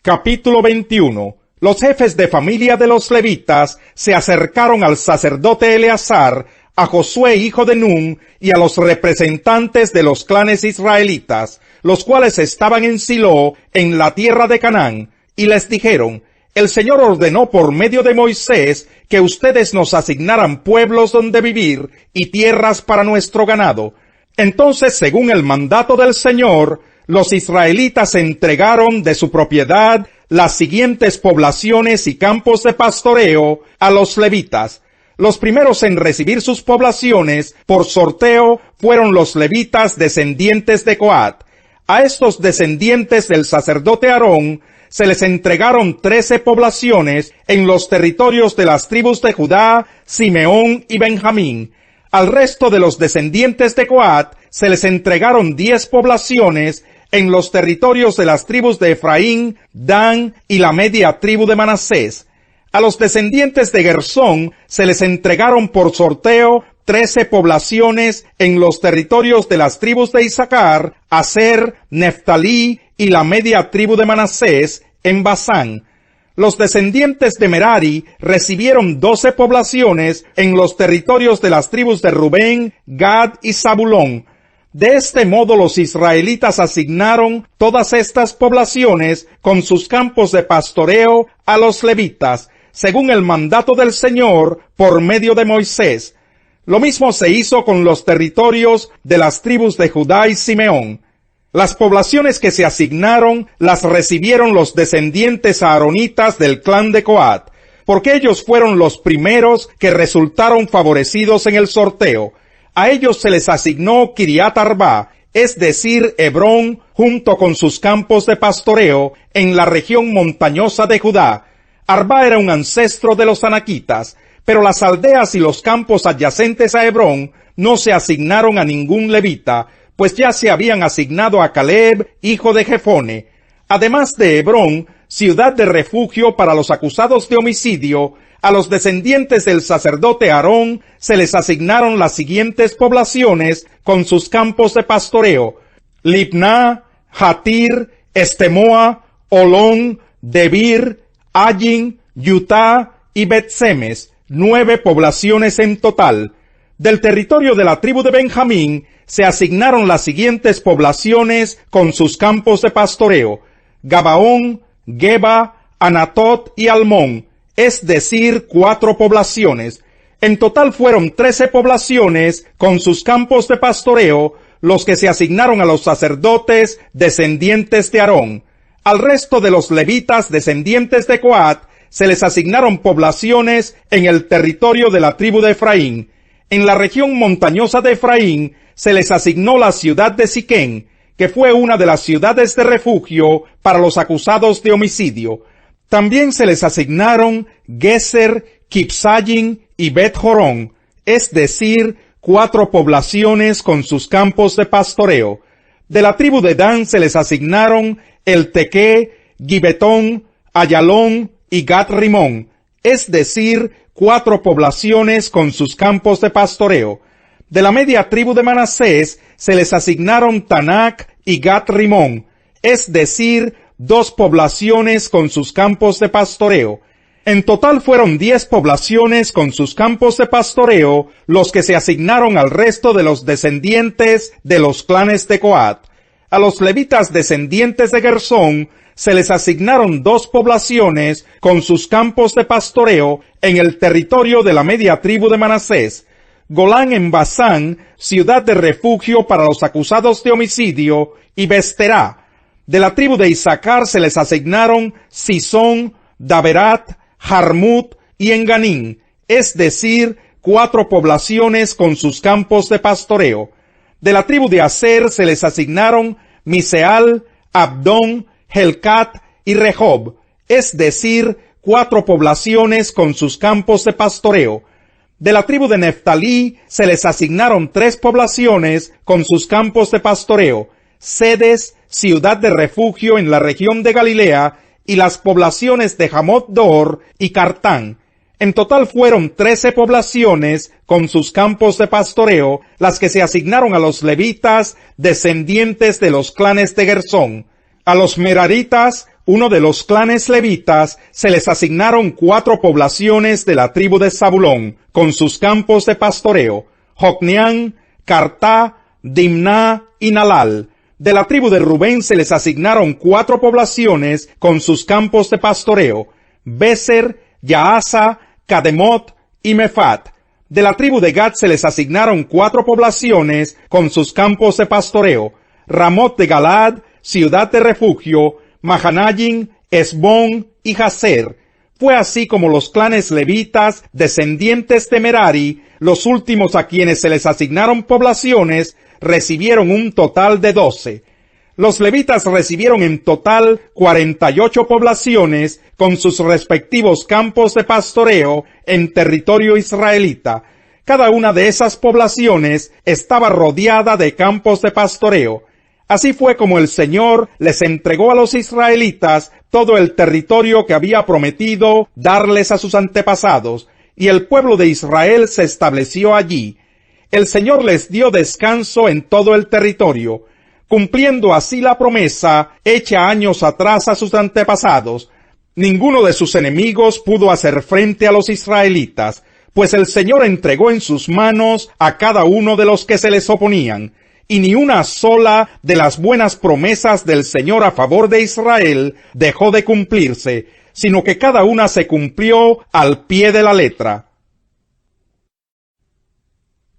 Capítulo 21. Los jefes de familia de los levitas se acercaron al sacerdote Eleazar, a Josué hijo de Nun, y a los representantes de los clanes israelitas, los cuales estaban en Silo, en la tierra de Canaán, y les dijeron: el Señor ordenó por medio de Moisés que ustedes nos asignaran pueblos donde vivir y tierras para nuestro ganado. Entonces, según el mandato del Señor, los israelitas entregaron de su propiedad las siguientes poblaciones y campos de pastoreo a los levitas. Los primeros en recibir sus poblaciones por sorteo fueron los levitas descendientes de Coat. A estos descendientes del sacerdote Aarón se les entregaron 13 poblaciones en los territorios de las tribus de Judá, Simeón y Benjamín. Al resto de los descendientes de Coat se les entregaron 10 poblaciones en los territorios de las tribus de Efraín, Dan y la media tribu de Manasés. A los descendientes de Gersón se les entregaron por sorteo 13 poblaciones en los territorios de las tribus de Isaacar, Aser, Neftalí y la media tribu de Manasés en Basán. Los descendientes de Merari recibieron 12 poblaciones en los territorios de las tribus de Rubén, Gad y Zabulón. De este modo los israelitas asignaron todas estas poblaciones con sus campos de pastoreo a los levitas, según el mandato del Señor por medio de Moisés. Lo mismo se hizo con los territorios de las tribus de Judá y Simeón. Las poblaciones que se asignaron las recibieron los descendientes aaronitas del clan de Coat, porque ellos fueron los primeros que resultaron favorecidos en el sorteo. A ellos se les asignó Kiriat Arba, es decir, Hebrón, junto con sus campos de pastoreo en la región montañosa de Judá. Arba era un ancestro de los anaquitas, pero las aldeas y los campos adyacentes a Hebrón no se asignaron a ningún levita, pues ya se habían asignado a Caleb, hijo de Jefone. Además de Hebrón, ciudad de refugio para los acusados de homicidio, a los descendientes del sacerdote Aarón se les asignaron las siguientes poblaciones con sus campos de pastoreo: Libná, Jatir, Estemoa, Olón, Debir, Ayin, Yutá y Bet-Semes, 9 poblaciones en total. Del territorio de la tribu de Benjamín se asignaron las siguientes poblaciones con sus campos de pastoreo: Gabaón, Geba, Anatot y Almón, es decir, 4 poblaciones. En total fueron 13 poblaciones con sus campos de pastoreo los que se asignaron a los sacerdotes descendientes de Aarón. Al resto de los levitas descendientes de Coat se les asignaron poblaciones en el territorio de la tribu de Efraín. En la región montañosa de Efraín se les asignó la ciudad de Siquén, que fue una de las ciudades de refugio para los acusados de homicidio. También se les asignaron Geser, Kipsayim y Bet-Jorón, es decir, 4 poblaciones con sus campos de pastoreo. De la tribu de Dan se les asignaron El Tequé, Gibetón, Ayalón y Gat-Rimón, es decir, 4 poblaciones con sus campos de pastoreo. De la media tribu de Manasés se les asignaron Tanac y Gat-Rimón, es decir, 2 poblaciones con sus campos de pastoreo. En total fueron 10 poblaciones con sus campos de pastoreo los que se asignaron al resto de los descendientes de los clanes de Coat. A los levitas descendientes de Gersón se les asignaron 2 poblaciones con sus campos de pastoreo en el territorio de la media tribu de Manasés: Golán en Basán, ciudad de refugio para los acusados de homicidio, y Besterá. De la tribu de Isaacar se les asignaron Sison, Daberat, Jarmut y Enganín, es decir, 4 poblaciones con sus campos de pastoreo. De la tribu de Aser se les asignaron Miseal, Abdón, Helcat y Rehob, es decir, 4 poblaciones con sus campos de pastoreo. De la tribu de Neftalí se les asignaron 3 poblaciones con sus campos de pastoreo: Sedes, ciudad de refugio en la región de Galilea, y las poblaciones de Hamot-Dor y Cartán. En total fueron 13 poblaciones con sus campos de pastoreo las que se asignaron a los levitas descendientes de los clanes de Gersón. A los meraritas uno de los clanes levitas, se les asignaron 4 poblaciones de la tribu de Zabulón, con sus campos de pastoreo: Jocneán, Cartá, Dimná y Nalal. De la tribu de Rubén se les asignaron 4 poblaciones con sus campos de pastoreo: Béser, Yaasa, Cademot y Mefat. De la tribu de Gad se les asignaron 4 poblaciones con sus campos de pastoreo: Ramot de Galad, ciudad de refugio, Mahanaim, Esbón y Jazer. Fue así como los clanes levitas, descendientes de Merari, los últimos a quienes se les asignaron poblaciones, recibieron un total de 12. Los levitas recibieron en total 48 poblaciones con sus respectivos campos de pastoreo en territorio israelita. Cada una de esas poblaciones estaba rodeada de campos de pastoreo. Así fue como el Señor les entregó a los israelitas todo el territorio que había prometido darles a sus antepasados, y el pueblo de Israel se estableció allí. El Señor les dio descanso en todo el territorio, cumpliendo así la promesa hecha años atrás a sus antepasados. Ninguno de sus enemigos pudo hacer frente a los israelitas, pues el Señor entregó en sus manos a cada uno de los que se les oponían, y ni una sola de las buenas promesas del Señor a favor de Israel dejó de cumplirse, sino que cada una se cumplió al pie de la letra.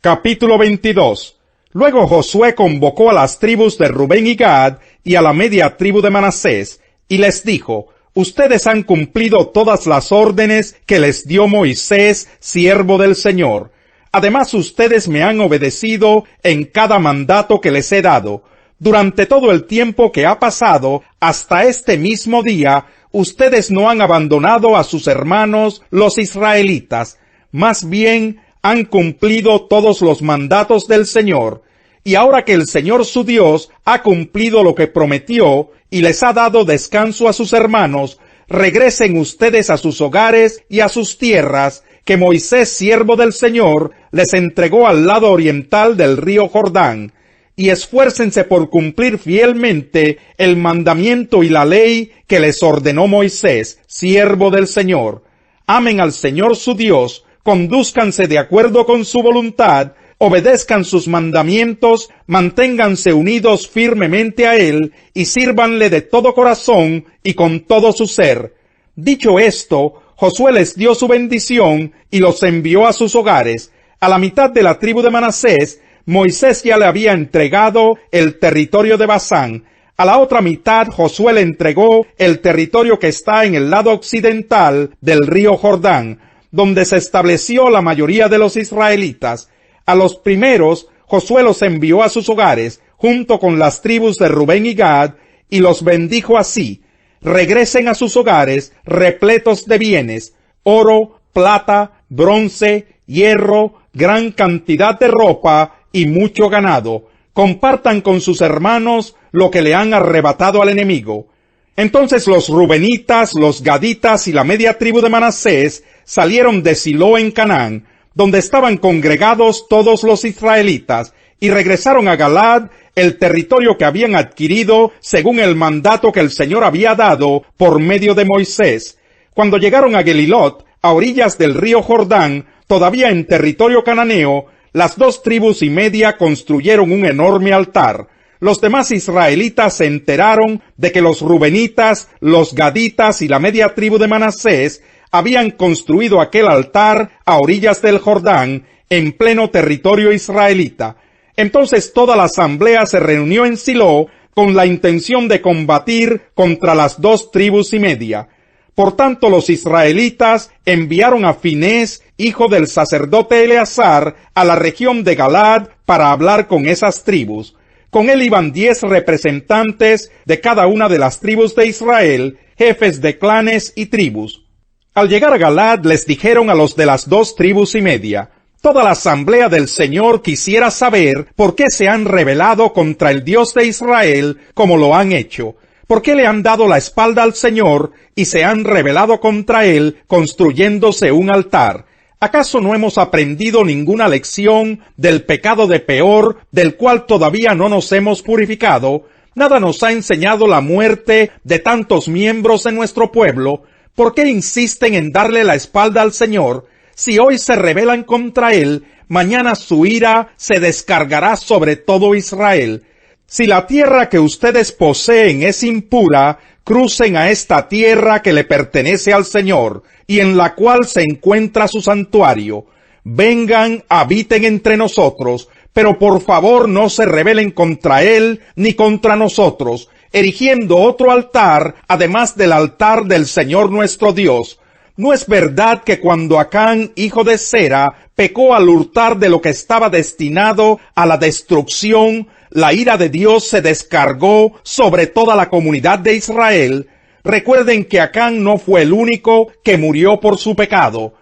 Capítulo 22. Luego Josué convocó a las tribus de Rubén y Gad y a la media tribu de Manasés, y les dijo: Ustedes han cumplido todas las órdenes que les dio Moisés, siervo del Señor. Además, ustedes me han obedecido en cada mandato que les he dado. Durante todo el tiempo que ha pasado, hasta este mismo día, ustedes no han abandonado a sus hermanos, los israelitas. Más bien, han cumplido todos los mandatos del Señor. Y ahora que el Señor su Dios ha cumplido lo que prometió y les ha dado descanso a sus hermanos, regresen ustedes a sus hogares y a sus tierras, que Moisés, siervo del Señor, les entregó al lado oriental del río Jordán, y esfuércense por cumplir fielmente el mandamiento y la ley que les ordenó Moisés, siervo del Señor. Amen al Señor su Dios, condúzcanse de acuerdo con su voluntad, obedezcan sus mandamientos, manténganse unidos firmemente a Él, y sírvanle de todo corazón y con todo su ser. Dicho esto, Josué les dio su bendición y los envió a sus hogares. A la mitad de la tribu de Manasés, Moisés ya le había entregado el territorio de Basán. A la otra mitad, Josué le entregó el territorio que está en el lado occidental del río Jordán, donde se estableció la mayoría de los israelitas. A los primeros, Josué los envió a sus hogares, junto con las tribus de Rubén y Gad, y los bendijo así: regresen a sus hogares repletos de bienes, oro, plata, bronce, hierro, gran cantidad de ropa y mucho ganado. Compartan con sus hermanos lo que le han arrebatado al enemigo. Entonces los rubenitas, los gaditas y la media tribu de Manasés salieron de Silo en Canaán, donde estaban congregados todos los israelitas, y regresaron a Galad, el territorio que habían adquirido según el mandato que el Señor había dado por medio de Moisés. Cuando llegaron a Gelilot, a orillas del río Jordán, todavía en territorio cananeo, las 2 tribus y media construyeron un enorme altar. Los demás israelitas se enteraron de que los rubenitas, los gaditas y la media tribu de Manasés habían construido aquel altar a orillas del Jordán, en pleno territorio israelita. Entonces toda la asamblea se reunió en Silo con la intención de combatir contra las 2 tribus y media. Por tanto, los israelitas enviaron a Finés, hijo del sacerdote Eleazar, a la región de Galad para hablar con esas tribus. Con él iban 10 representantes de cada una de las tribus de Israel, jefes de clanes y tribus. Al llegar a Galad les dijeron a los de las 2 tribus y media: toda la asamblea del Señor quisiera saber por qué se han rebelado contra el Dios de Israel como lo han hecho. ¿Por qué le han dado la espalda al Señor y se han rebelado contra Él construyéndose un altar? ¿Acaso no hemos aprendido ninguna lección del pecado de Peor, del cual todavía no nos hemos purificado? Nada nos ha enseñado la muerte de tantos miembros de nuestro pueblo. ¿Por qué insisten en darle la espalda al Señor? Si hoy se rebelan contra Él, mañana su ira se descargará sobre todo Israel. Si la tierra que ustedes poseen es impura, crucen a esta tierra que le pertenece al Señor, y en la cual se encuentra su santuario. Vengan, habiten entre nosotros, pero por favor no se rebelen contra Él ni contra nosotros, erigiendo otro altar, además del altar del Señor nuestro Dios. ¿No es verdad que cuando Acán, hijo de Zera, pecó al hurtar de lo que estaba destinado a la destrucción, la ira de Dios se descargó sobre toda la comunidad de Israel? Recuerden que Acán no fue el único que murió por su pecado.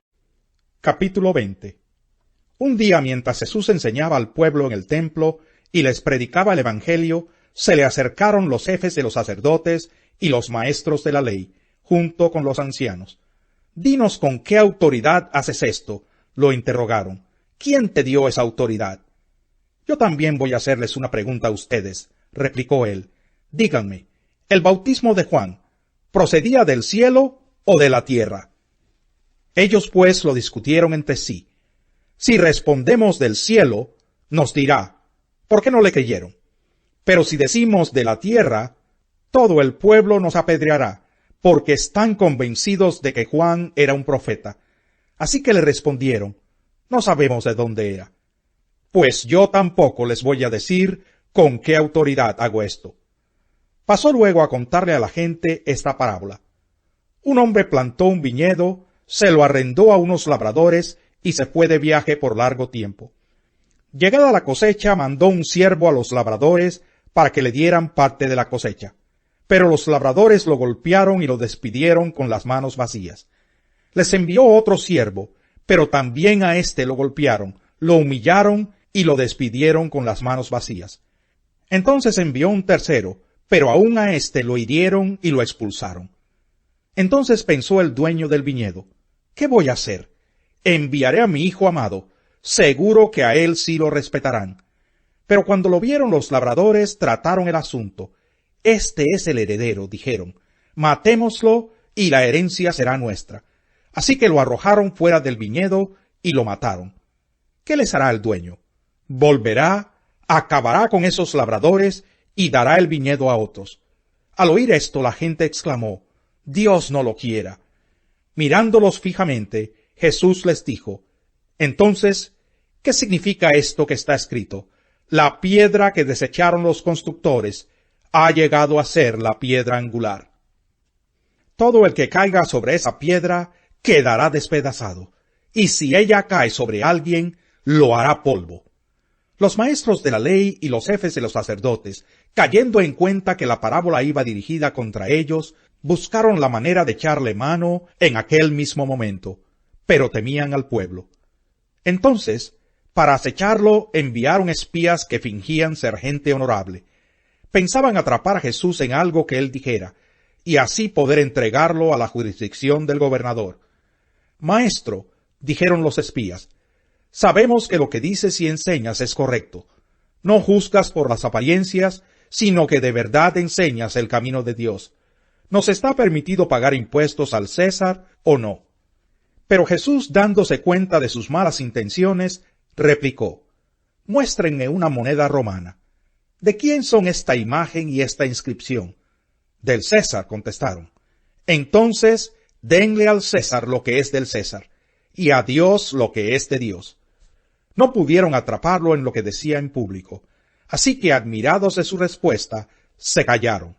Capítulo 20. Un día, mientras Jesús enseñaba al pueblo en el templo y les predicaba el Evangelio, se le acercaron los jefes de los sacerdotes y los maestros de la ley, junto con los ancianos. «Dinos con qué autoridad haces esto», lo interrogaron. «¿Quién te dio esa autoridad?» «Yo también voy a hacerles una pregunta a ustedes», replicó él. «Díganme, ¿el bautismo de Juan procedía del cielo o de la tierra?» Ellos pues lo discutieron entre sí. «Si respondemos del cielo, nos dirá, ¿por qué no le creyeron? Pero si decimos de la tierra, todo el pueblo nos apedreará, porque están convencidos de que Juan era un profeta». Así que le respondieron, «No sabemos de dónde era». «Pues yo tampoco les voy a decir con qué autoridad hago esto». Pasó luego a contarle a la gente esta parábola. Un hombre plantó un viñedo, se lo arrendó a unos labradores y se fue de viaje por largo tiempo. Llegada la cosecha, mandó un siervo a los labradores para que le dieran parte de la cosecha. Pero los labradores lo golpearon y lo despidieron con las manos vacías. Les envió otro siervo, pero también a éste lo golpearon, lo humillaron y lo despidieron con las manos vacías. Entonces envió un tercero, pero aún a éste lo hirieron y lo expulsaron. Entonces pensó el dueño del viñedo, «¿Qué voy a hacer? Enviaré a mi hijo amado, seguro que a él sí lo respetarán». Pero cuando lo vieron los labradores, trataron el asunto. «Este es el heredero», dijeron, «matémoslo y la herencia será nuestra». Así que lo arrojaron fuera del viñedo y lo mataron. ¿Qué les hará el dueño? Volverá, acabará con esos labradores y dará el viñedo a otros. Al oír esto, la gente exclamó, «Dios no lo quiera». Mirándolos fijamente, Jesús les dijo, «Entonces, ¿qué significa esto que está escrito? La piedra que desecharon los constructores ha llegado a ser la piedra angular. Todo el que caiga sobre esa piedra quedará despedazado, y si ella cae sobre alguien, lo hará polvo». Los maestros de la ley y los jefes de los sacerdotes, cayendo en cuenta que la parábola iba dirigida contra ellos, buscaron la manera de echarle mano en aquel mismo momento, pero temían al pueblo. Entonces, para acecharlo, enviaron espías que fingían ser gente honorable. Pensaban atrapar a Jesús en algo que él dijera, y así poder entregarlo a la jurisdicción del gobernador. «Maestro», dijeron los espías, «sabemos que lo que dices y enseñas es correcto. No juzgas por las apariencias, sino que de verdad enseñas el camino de Dios. ¿Nos está permitido pagar impuestos al César o no?» Pero Jesús, dándose cuenta de sus malas intenciones, replicó, «Muéstrenme una moneda romana». «¿De quién son esta imagen y esta inscripción?» «Del César», contestaron. «Entonces, denle al César lo que es del César, y a Dios lo que es de Dios». No pudieron atraparlo en lo que decía en público, así que, admirados de su respuesta, se callaron.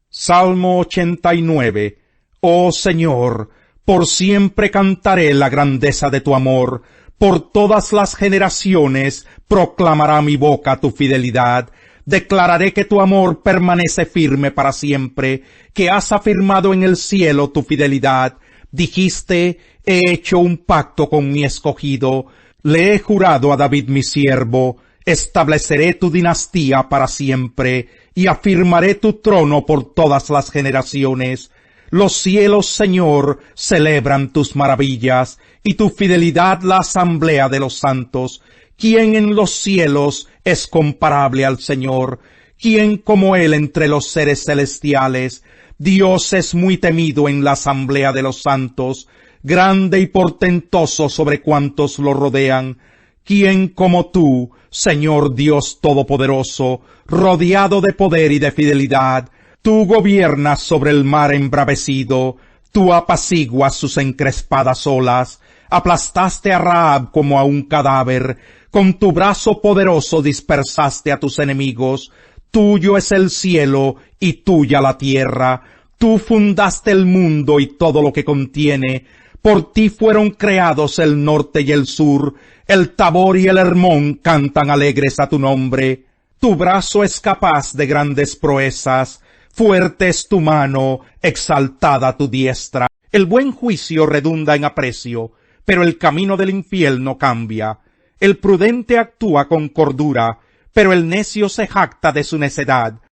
Salmo 89. Oh Señor, por siempre cantaré la grandeza de tu amor, por todas las generaciones proclamará mi boca tu fidelidad. Declararé que tu amor permanece firme para siempre, que has afirmado en el cielo tu fidelidad. Dijiste, he hecho un pacto con mi escogido, le he jurado a David mi siervo, estableceré tu dinastía para siempre, y afirmaré tu trono por todas las generaciones. Los cielos, Señor, celebran tus maravillas, y tu fidelidad la asamblea de los santos. ¿Quién en los cielos es comparable al Señor? ¿Quién como él entre los seres celestiales? Dios es muy temido en la asamblea de los santos, grande y portentoso sobre cuantos lo rodean. ¿Quién como tú, Señor Dios Todopoderoso, rodeado de poder y de fidelidad? Tú gobiernas sobre el mar embravecido, tú apaciguas sus encrespadas olas, aplastaste a Rahab como a un cadáver, con tu brazo poderoso dispersaste a tus enemigos. Tuyo es el cielo y tuya la tierra. Tú fundaste el mundo y todo lo que contiene. Por ti fueron creados el norte y el sur. El Tabor y el Hermón cantan alegres a tu nombre. Tu brazo es capaz de grandes proezas. Fuerte es tu mano, exaltada tu diestra. El buen juicio redunda en aprecio, pero el camino del infiel no cambia. El prudente actúa con cordura, pero el necio se jacta de su necedad.